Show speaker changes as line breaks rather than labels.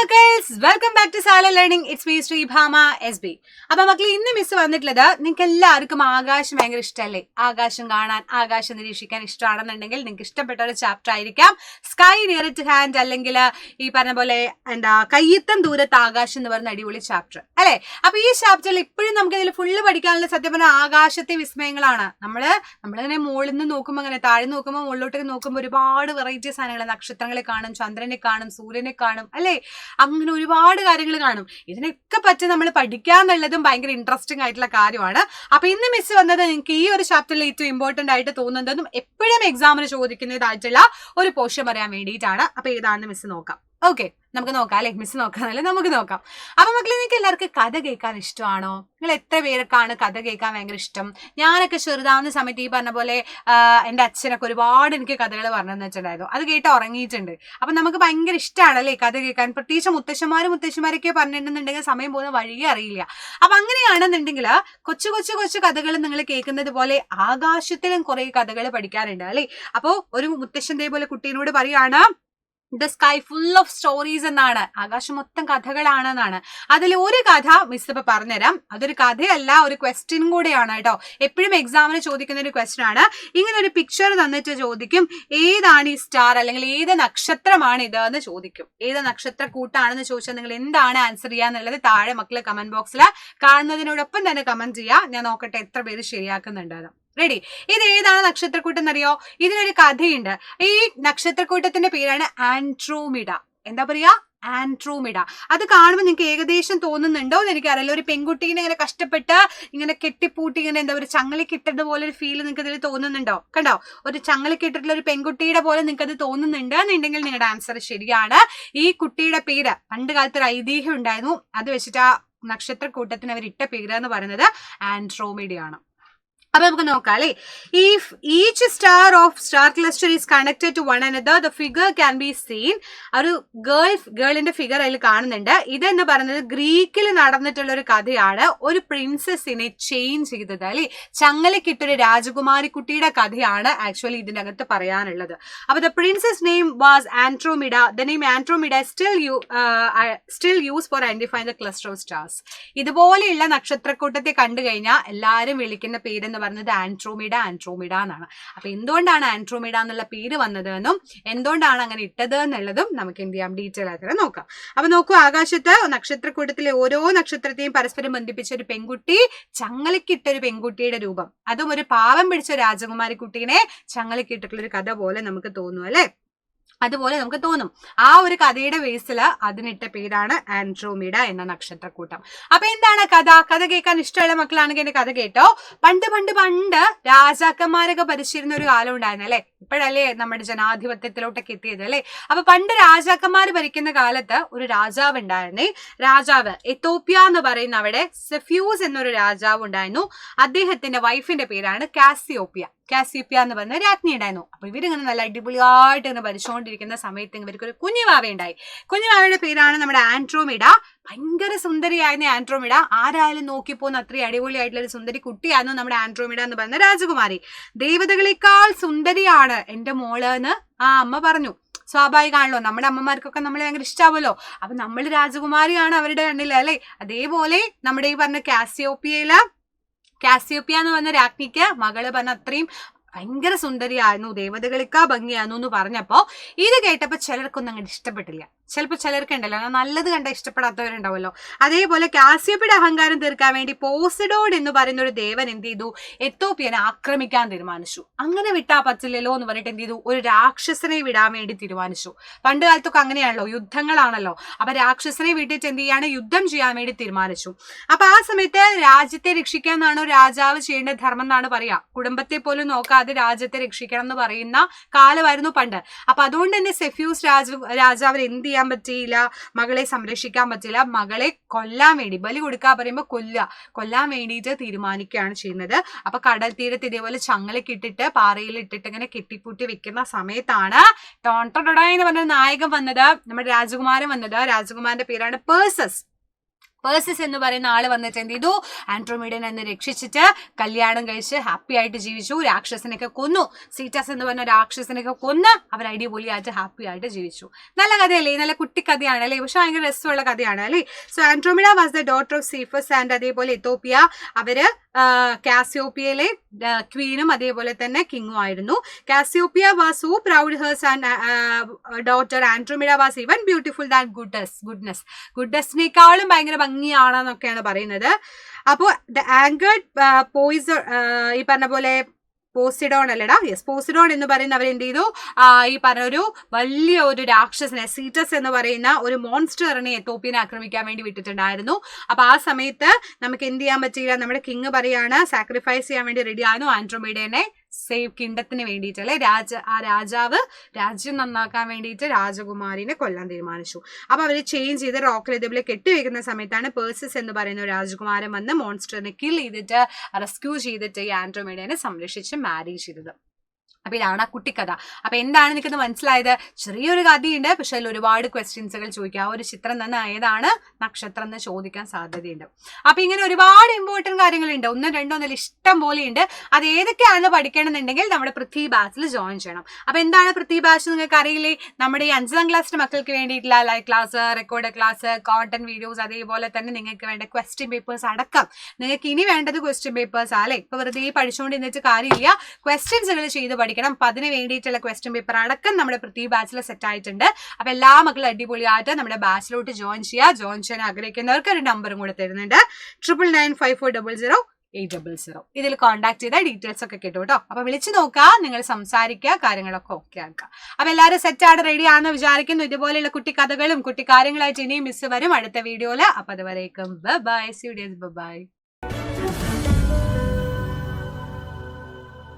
മക്കൾസ്, welcome back to സാല learning. It's me Sreebhama SB. അപ്പൊ മക്കൾ, ഇന്ന് മിസ് വന്നിട്ടുള്ളത്, നിങ്ങൾക്ക് എല്ലാവർക്കും ആകാശം ഭയങ്കര ഇഷ്ടമല്ലേ? ആകാശം കാണാൻ, ആകാശം നിരീക്ഷിക്കാൻ ഇഷ്ടമാണെന്നുണ്ടെങ്കിൽ നിങ്ങൾക്ക് ഇഷ്ടപ്പെട്ട ഒരു ചാപ്റ്റർ ആയിരിക്കാം സ്കൈ നിയർ ടു ഹാൻഡ്, അല്ലെങ്കിൽ ഈ പറഞ്ഞ പോലെ കയ്യെത്തും ദൂരത്ത് ആകാശം എന്ന് പറയുന്ന അടിപൊളി ചാപ്റ്റർ അല്ലെ? അപ്പൊ ഈ ചാപ്റ്ററിൽ ഇപ്പോഴും നമുക്ക് ഇതിൽ ഫുള്ള് പഠിക്കാനുള്ള സത്യം പറഞ്ഞാൽ ആകാശത്തെ വിസ്മയങ്ങളാണ്. നമ്മളിങ്ങനെ മുകളിൽ നിന്ന് നോക്കുമ്പോൾ, അങ്ങനെ താഴെ നോക്കുമ്പോൾ, മുകളിലോട്ടേക്ക് നോക്കുമ്പോൾ ഒരുപാട് വെറൈറ്റി സാധനങ്ങൾ, നക്ഷത്രങ്ങളെ കാണും, ചന്ദ്രനെ കാണും, സൂര്യനെ കാണും അല്ലെ? അങ്ങനെ ഒരുപാട് കാര്യങ്ങൾ കാണും. ഇതിനൊക്കെ പറ്റി നമ്മൾ പഠിക്കാന്നുള്ളതും ഭയങ്കര ഇൻട്രസ്റ്റിംഗ് ആയിട്ടുള്ള കാര്യമാണ്. അപ്പൊ ഇന്ന് മിസ് വന്നത് നിങ്ങൾക്ക് ഈ ഒരു ചാപ്റ്ററിൽ ഏറ്റവും ഇമ്പോർട്ടന്റ് ആയിട്ട് തോന്നുന്നതും എപ്പോഴും എക്സാമിന് ചോദിക്കുന്നതായിട്ടുള്ള ഒരു പോർഷൻ പറയാൻ വേണ്ടിയിട്ടാണ്. അപ്പൊ ഏതാണെന്ന് മിസ് നോക്കാം. ഓക്കെ, നമുക്ക് നോക്കാം അല്ലെ? മിസ് നോക്കാന്നല്ലേ, നമുക്ക് നോക്കാം. അപ്പൊ മക്കളെ, നിങ്ങൾക്ക് എല്ലാവർക്കും കഥ കേൾക്കാൻ ഇഷ്ടമാണോ? നിങ്ങൾ എത്ര പേർക്കാണ് കഥ കേൾക്കാൻ ഭയങ്കര ഇഷ്ടം? ഞാനൊക്കെ ചെറുതാവുന്ന സമയത്ത് ഈ പറഞ്ഞ പോലെ എൻ്റെ അച്ഛനൊക്കെ ഒരുപാട് എനിക്ക് കഥകൾ പറഞ്ഞു വെച്ചിട്ടുണ്ടായിരുന്നു. അത് കേട്ട് ഉറങ്ങിയിട്ടുണ്ട്. അപ്പൊ നമുക്ക് ഭയങ്കര ഇഷ്ടമാണല്ലേ കഥ കേൾക്കാൻ. പ്രത്യേകിച്ച് മുത്തശ്ശന്മാരൊക്കെ പറഞ്ഞിട്ടുണ്ടെന്നുണ്ടെങ്കിൽ സമയം പോകുന്ന വഴിയേ അറിയില്ല. അപ്പൊ അങ്ങനെയാണെന്നുണ്ടെങ്കിൽ കൊച്ചു കഥകൾ നിങ്ങൾ കേൾക്കുന്നത് പോലെ ആകാശത്തിലും കുറെ കഥകൾ പഠിക്കാറുണ്ട് അല്ലെ? അപ്പോ ഒരു മുത്തശ്ശൻ പോലെ കുട്ടീനോട് പറയാണ്, the sky full of stories എന്നാണ്, ആകാശം മൊത്തം കഥകളാണെന്നാണ്. അതിൽ ഒരു കഥ മിസ് ഇപ്പൊ പറഞ്ഞുതരാം. അതൊരു കഥയല്ല, ഒരു ക്വസ്റ്റ്യൻ കൂടെയാണ് കേട്ടോ. എപ്പോഴും എക്സാമിന് ചോദിക്കുന്ന ഒരു ക്വസ്റ്റ്യൻ ആണ്. ഇങ്ങനെ ഒരു പിക്ചർ തന്നിട്ട് ചോദിക്കും, ഏതാണ് ഈ സ്റ്റാർ, അല്ലെങ്കിൽ ഏത് നക്ഷത്രമാണ് ഇത് എന്ന് ചോദിക്കും. ഏത് നക്ഷത്ര കൂട്ടാണെന്ന് ചോദിച്ചാൽ നിങ്ങൾ എന്താണ് ആൻസർ ചെയ്യാന്നുള്ളത് താഴെ മക്കളെ കമന്റ് ബോക്സിൽ കാണുന്നതിനോടൊപ്പം തന്നെ കമന്റ് ചെയ്യാം. ഞാൻ നോക്കട്ടെ എത്ര പേര് ശരിയാക്കുന്നുണ്ടെന്ന്. റെഡി? ഇത് ഏതാണ് നക്ഷത്രക്കൂട്ടം എന്നറിയോ? ഇതിനൊരു കഥയുണ്ട്. ഈ നക്ഷത്രക്കൂട്ടത്തിന്റെ പേരാണ് ആൻഡ്രോമിഡ. എന്താ പറയാ? ആൻഡ്രോമിഡ. അത് കാണുമ്പോൾ നിങ്ങൾക്ക് ഏകദേശം തോന്നുന്നുണ്ടോ എന്ന് എനിക്കറിയില്ല. ഒരു പെൺകുട്ടീനെ ഇങ്ങനെ കഷ്ടപ്പെട്ട് ഇങ്ങനെ കെട്ടിപ്പൂട്ടി ഇങ്ങനെ എന്താ ഒരു ചങ്ങലക്കിട്ടത് പോലെ ഒരു ഫീൽ നിങ്ങൾക്ക് ഇതിൽ തോന്നുന്നുണ്ടോ? കണ്ടോ? ഒരു ചങ്ങലക്കിട്ടിട്ടുള്ള ഒരു പെൺകുട്ടിയുടെ പോലെ നിങ്ങൾക്ക് അത് തോന്നുന്നുണ്ട് എന്നുണ്ടെങ്കിൽ നിങ്ങളുടെ ആൻസർ ശരിയാണ്. ഈ കുട്ടിയുടെ പേര് പണ്ട് കാലത്ത് ഒരു ഐതിഹ്യം ഉണ്ടായിരുന്നു. അത് വെച്ചിട്ട് ആ നക്ഷത്രക്കൂട്ടത്തിന് അവരിട്ട പേര് എന്ന് പറയുന്നത് ആൻഡ്രോമിഡയാണ്. അപ്പൊ നമുക്ക് നോക്കാം അല്ലെ? If each star of star cluster is connected to one another, the figure can be seen. ഒരു ഗേളിന്റെ ഫിഗർ അതിൽ കാണുന്നുണ്ട്. ഇതെന്ന് പറയുന്നത് ഗ്രീക്കിൽ നടന്നിട്ടുള്ള ഒരു കഥയാണ്. ഒരു പ്രിൻസസിനെ ചേഞ്ച് ചെയ്തത് അല്ലെ? ചങ്ങലക്കിട്ടൊരു രാജകുമാരി കുട്ടിയുടെ കഥയാണ് ആക്ച്വലി ഇതിന്റെ അകത്ത് പറയാനുള്ളത്. അപ്പൊ the prince's name was Andromeda. The name Andromeda still used for identifying the cluster of stars. ഇതുപോലെയുള്ള നക്ഷത്രക്കൂട്ടത്തെ കണ്ടു കഴിഞ്ഞാൽ എല്ലാരും വിളിക്കുന്ന പേരെന്ന് പറഞ്ഞത് ആൻഡ്രോമിഡ എന്നാണ്. അപ്പൊ എന്തുകൊണ്ടാണ് ആൻഡ്രോമിഡ എന്നുള്ള പേര് വന്നതെന്നും എന്തുകൊണ്ടാണ് അങ്ങനെ ഇട്ടത് എന്നുള്ളതും നമുക്ക് എന്ത് ചെയ്യാം, ഡീറ്റെയിൽ ആയിട്ട് നോക്കാം. അപ്പൊ നോക്കൂ, ആകാശത്ത് നക്ഷത്രക്കൂട്ടത്തിലെ ഓരോ നക്ഷത്രത്തെയും പരസ്പരം ബന്ധിപ്പിച്ച ഒരു പെൺകുട്ടി, ചങ്ങലക്കിട്ട ഒരു പെൺകുട്ടിയുടെ രൂപം, അതും ഒരു പാവം പിടിച്ച രാജകുമാരി കുട്ടീനെ ചങ്ങലക്കിട്ടിട്ടുള്ള ഒരു കഥ പോലെ നമുക്ക് തോന്നും അല്ലെ? അതുപോലെ നമുക്ക് തോന്നും. ആ ഒരു കഥയുടെ ബേസിൽ അതിനിട്ട പേരാണ് ആൻഡ്രോമിഡ എന്ന നക്ഷത്രക്കൂട്ടം. അപ്പൊ എന്താണ് കഥ കേൾക്കാൻ ഇഷ്ടമുള്ള മക്കളാണെങ്കിൽ എന്റെ കഥ കേട്ടോ. പണ്ട് രാജാക്കന്മാരൊക്കെ ഭരിച്ചിരുന്ന ഒരു കാലം ഉണ്ടായിരുന്നു അല്ലെ? ഇപ്പോഴല്ലേ നമ്മുടെ ജനാധിപത്യത്തിലോട്ടൊക്കെ എത്തിയത് അല്ലെ? അപ്പൊ പണ്ട് രാജാക്കന്മാർ ഭരിക്കുന്ന കാലത്ത് ഒരു രാജാവ് ഉണ്ടായിരുന്നേ. രാജാവ് എത്തോപ്യ എന്ന് പറയുന്ന അവിടെ സെഫ്യൂസ് എന്നൊരു രാജാവ് ഉണ്ടായിരുന്നു. അദ്ദേഹത്തിന്റെ വൈഫിന്റെ പേരാണ് കാസിയോപ്യ എന്ന് പറഞ്ഞ രാജ്ഞി ഉണ്ടായിരുന്നു. അപ്പൊ ഇവരിങ്ങനെ നല്ല അടിപൊളിയായിട്ട് ഇങ്ങനെ ഭരിച്ചുകൊണ്ടിരിക്കുന്ന സമയത്ത് ഇവർക്കൊരു കുഞ്ഞുവാവ ഉണ്ടായി. കുഞ്ഞുവാവയുടെ പേരാണ് നമ്മുടെ ആൻഡ്രോമിഡ. ഭയങ്കര സുന്ദരിയായിരുന്നു ആൻഡ്രോമിഡ. ആരായാലും നോക്കിപ്പോന്ന് അത്രയും അടിപൊളിയായിട്ടുള്ള ഒരു സുന്ദരി കുട്ടിയായിരുന്നു നമ്മുടെ ആൻഡ്രോമിഡ എന്ന് പറയുന്ന രാജകുമാരി. ദേവതകളെക്കാൾ സുന്ദരിയാണ് എന്റെ മോള് എന്ന് അമ്മ പറഞ്ഞു. സ്വാഭാവികമാണല്ലോ, നമ്മുടെ അമ്മമാർക്കൊക്കെ നമ്മളെ ഭയങ്കര ഇഷ്ടാവല്ലോ. അപ്പൊ നമ്മൾ രാജകുമാരിയാണ് അവരുടെ കണ്ണിൽ അല്ലെ? അതേപോലെ നമ്മുടെ ഈ പറഞ്ഞ കാസിയോപ്യ എന്ന് പറഞ്ഞ രാജ്ഞിക്ക് മകള് പറഞ്ഞ അത്രയും ഭയങ്കര സുന്ദരിയായിരുന്നു, ദേവതകളിക്കാ ഭംഗിയായിരുന്നു എന്ന് പറഞ്ഞപ്പോ ഇത് കേട്ടപ്പോ ചിലർക്കൊന്നും അങ്ങോട്ട് ഇഷ്ടപ്പെട്ടില്ല. ചിലപ്പോൾ ചിലർക്ക് ഉണ്ടല്ലോ, നല്ലത് കണ്ട ഇഷ്ടപ്പെടാത്തവരുണ്ടാവല്ലോ. അതേപോലെ കാസിയോപ്യയുടെ അഹങ്കാരം തീർക്കാൻ വേണ്ടി പോസിഡോൺ എന്ന് പറയുന്ന ഒരു ദേവൻ എന്ത് ചെയ്തു, എത്തോപ്യനെ ആക്രമിക്കാൻ തീരുമാനിച്ചു. അങ്ങനെ വിട്ടാ പറ്റില്ലല്ലോ എന്ന് പറഞ്ഞിട്ട് എന്ത് ചെയ്തു, ഒരു രാക്ഷസനെ വിടാൻ വേണ്ടി തീരുമാനിച്ചു. പണ്ട് കാലത്തൊക്കെ അങ്ങനെയാണല്ലോ, യുദ്ധങ്ങളാണല്ലോ. അപ്പൊ രാക്ഷസനെ വിട്ടിട്ട് എന്ത് ചെയ്യാണ്, യുദ്ധം ചെയ്യാൻ വേണ്ടി തീരുമാനിച്ചു. അപ്പൊ ആ സമയത്ത് രാജ്യത്തെ രക്ഷിക്കാൻ എന്നാണ് രാജാവ് ചെയ്യേണ്ട ധർമ്മം എന്നാണ് പറയാ. കുടുംബത്തെ പോലും നോക്കാതെ രാജ്യത്തെ രക്ഷിക്കണം എന്ന് പറയുന്ന കാലമായിരുന്നു പണ്ട്. അപ്പൊ അതുകൊണ്ട് തന്നെ സെഫ്യൂസ് രാജാവിന് എന്ത് ചെയ്യാൻ പറ്റിയില്ല, മകളെ സംരക്ഷിക്കാൻ പറ്റില്ല. മകളെ കൊല്ലാൻ വേണ്ടി, ബലി കൊടുക്കാൻ പറയുമ്പോൾ കൊല്ലാൻ വേണ്ടിയിട്ട് തീരുമാനിക്കുകയാണ് ചെയ്യുന്നത്. അപ്പൊ കടൽ തീരത്ത് ഇതേപോലെ ചങ്ങലക്കിട്ടിട്ട് പാറയിൽ ഇട്ടിട്ട് ഇങ്ങനെ കെട്ടിപ്പൂട്ടി വെക്കുന്ന സമയത്താണ് ടോൺടോട എന്ന് പറഞ്ഞ നായകൻ വന്നത്, നമ്മുടെ രാജകുമാരൻ വന്നത്. രാജകുമാരന്റെ പേരാണ് പേഴ്സസ്. പേഴ്സിസ് എന്ന് പറയുന്ന ആള് വന്നിട്ട് എന്ത് ചെയ്തു, ആൻഡ്രോമീഡനെ എന്ന് രക്ഷിച്ചിട്ട് കല്യാണം കഴിച്ച് ഹാപ്പി ആയിട്ട് ജീവിച്ചു. രാക്ഷസനൊക്കെ കൊന്നു, സീറ്റസ് എന്ന് പറഞ്ഞ രാക്ഷസനൊക്കെ കൊന്ന് അവർ അടിപൊളിയായിട്ട് ഹാപ്പി ആയിട്ട് ജീവിച്ചു. നല്ല കഥയല്ലേ, നല്ല കുട്ടിക്കഥയാണ് അല്ലേ, പക്ഷെ ഭയങ്കര രസമുള്ള കഥയാണ് അല്ലേ. So Andromeda was the daughter of Cepheus and അതേപോലെ എത്തോപ്പിയ അവര് കാസിയോപ്പിയയിലെ ക്വീനും അതേപോലെ തന്നെ കിങ്ങും ആയിരുന്നു. Cassiopeia was so proud hers and daughter Andromeda was even beautiful than ഗുഡ്നസിനേക്കാളും ഭയങ്കര ഭംഗിയാണെന്നൊക്കെയാണ് പറയുന്നത്. അപ്പോൾ ദ ആങ്കേർഡ് ഈ പറഞ്ഞ പോലെ പോസിഡോൺ അല്ലടാ, യെസ് പോസിഡോൺ എന്ന് പറയുന്ന അവർ എന്ത് ചെയ്തു, ഈ പറഞ്ഞ ഒരു വലിയ ഒരു രാക്ഷസനെ സീറ്റസ് എന്ന് പറയുന്ന ഒരു മോൺസ്റ്ററിനെ എത്തോപ്യനെ ആക്രമിക്കാൻ വേണ്ടി വിട്ടിട്ടുണ്ടായിരുന്നു. അപ്പൊ ആ സമയത്ത് നമുക്ക് എന്ത് ചെയ്യാൻ പറ്റില്ല, നമ്മുടെ കിങ് പറയാണ് സാക്രിഫൈസ് ചെയ്യാൻ വേണ്ടി റെഡി ആയിരുന്നു ആൻഡ്രോമീഡനെ സേവ് കിങ്ഡത്തിന് വേണ്ടിയിട്ട് അല്ലെ. രാജാവ് രാജ്യം നന്നാക്കാൻ വേണ്ടിയിട്ട് രാജകുമാരിനെ കൊല്ലാൻ തീരുമാനിച്ചു. അപ്പൊ അവര് ചേഞ്ച് ചെയ്ത് റോക്കിൽ ഇതേപോലെ കെട്ടിവെക്കുന്ന സമയത്താണ് പേഴ്സിസ് എന്ന് പറയുന്ന ഒരു രാജകുമാരൻ വന്ന് മോൺസ്റ്ററിനെ കിൽ ചെയ്തിട്ട് റെസ്ക്യൂ ചെയ്തിട്ട് ഈ ആൻഡ്രോമീഡനെ സംരക്ഷിച്ച് മാരി ചെയ്തത്. അപ്പൊ ഇതാണ് ആ കുട്ടിക്കഥ. അപ്പൊ എന്താണ് എനിക്കത് മനസ്സിലായത്, ചെറിയൊരു കഥയുണ്ട്, പക്ഷെ അതിൽ ഒരുപാട് ക്വസ്റ്റ്യൻസുകൾ ചോദിക്കാം. ഒരു ചിത്രം തന്നെ ഏതാണ് നക്ഷത്രം എന്ന് ചോദിക്കാൻ സാധ്യതയുണ്ട്. അപ്പൊ ഇങ്ങനെ ഒരുപാട് ഇമ്പോർട്ടന്റ് കാര്യങ്ങളുണ്ട്, ഒന്നും രണ്ടോ ഒന്നല്ല ഇഷ്ടം പോലെ ഉണ്ട്. അത് ഏതൊക്കെയാണെന്ന് പഠിക്കണമെന്നുണ്ടെങ്കിൽ നമ്മുടെ പൃഥ്വി ബാച്ചിൽ ജോയിൻ ചെയ്യണം. അപ്പൊ എന്താണ് പൃഥ്വി ബാച്ച് നിങ്ങൾക്ക് അറിയില്ലേ, നമ്മുടെ ഈ 5ാം ക്ലാസ്സിലെ മക്കൾക്ക് വേണ്ടിയിട്ടുള്ള live class, record class, content videos, അതേപോലെ തന്നെ നിങ്ങൾക്ക് വേണ്ട ക്വസ്റ്റ്യൻ പേപ്പേഴ്സ് അടക്കം. നിങ്ങൾക്ക് ഇനി വേണ്ടത് ക്വസ്റ്റ്യൻ പേപ്പേഴ്സ് അല്ലേ, ഇപ്പൊ വെറുതെ പഠിച്ചുകൊണ്ട് നിന്നിട്ട് കാര്യമില്ല, ക്വസ്റ്റ്യൻസുകൾ ചെയ്ത് പഠിക്കണം. അപ്പൊ അതിന് വേണ്ടിയിട്ടുള്ള ക്വസ്റ്റ്യൻ പേപ്പർ അടക്കം നമ്മുടെ പൃഥ്വി ബാച്ചിൽ സെറ്റ് ആയിട്ടുണ്ട്. അപ്പൊ എല്ലാ മക്കളും അടിപൊളിയായിട്ട് നമ്മുടെ ബാച്ചിലോട്ട് ജോയിൻ ചെയ്യുക. ജോയിൻ ചെയ്യാൻ ആഗ്രഹിക്കുന്നവർക്ക് ഒരു നമ്പറും കൂടെ തരുന്നുണ്ട്, 9994400800. ഇതിൽ കോൺടാക്ട് ചെയ്താൽ ഡീറ്റെയിൽസ് ഒക്കെ കിട്ടും കേട്ടോ. അപ്പൊ വിളിച്ചു നോക്കുക, നിങ്ങൾ സംസാരിക്കുക, കാര്യങ്ങളൊക്കെ ഓക്കെ ആക്കുക. അപ്പൊ എല്ലാവരും സെറ്റ് ആണ്, റെഡി ആണെന്ന് വിചാരിക്കുന്നു. ഇതുപോലെയുള്ള കുട്ടിക്കഥകളും കുട്ടിക്കാര്യങ്ങളായിട്ട് ഇനിയും മിസ് വരും അടുത്ത വീഡിയോയില്. അപ്പൊ അതുവരേക്കും bye, see you days, by.